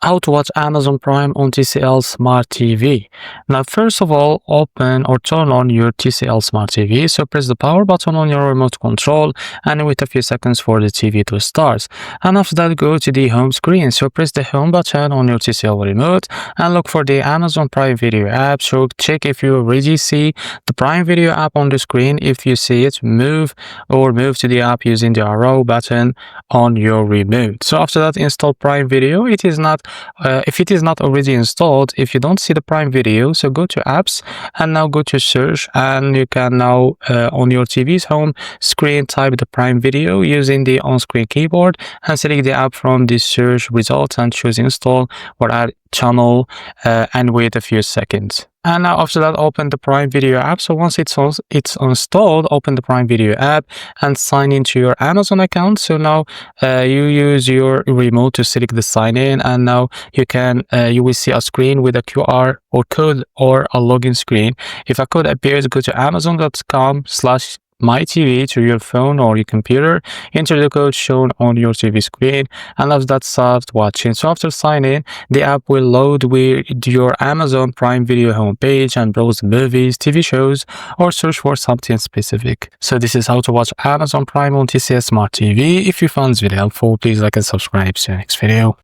how to watch Amazon Prime on TCL Smart TV. Now, first of all, open or turn on your TCL Smart TV. So press the power button on your remote control and wait a few seconds for the TV to start. And after that, go to the home screen. So press the home button on your TCL remote and look for the Amazon Prime Video app. So check if you already see the Prime Video app on the screen. If you see it, move to the app using the arrow button on your remote. So after that, install Prime Video. If it is not already installed, if you don't see the Prime Video, so go to apps and now go to search, and you can now on your TV's home screen type the Prime Video using the on-screen keyboard and select the app from the search results and choose install or add channel and wait a few seconds. And now after that, open the Prime Video app. So once it's installed, open the Prime Video app and sign into your Amazon account. So now you use your remote to select the sign in, and now you will see a screen with a QR or code or a login screen. If a code appears, go to amazon.com/myTV to your phone or your computer, enter the code shown on your TV screen, and after that, start watching. So after sign in, the app will load with your Amazon Prime Video homepage and browse movies, TV shows, or search for something specific. So this is how to watch Amazon Prime on TCL Smart TV. If you found this video helpful, please like and subscribe. See you next video.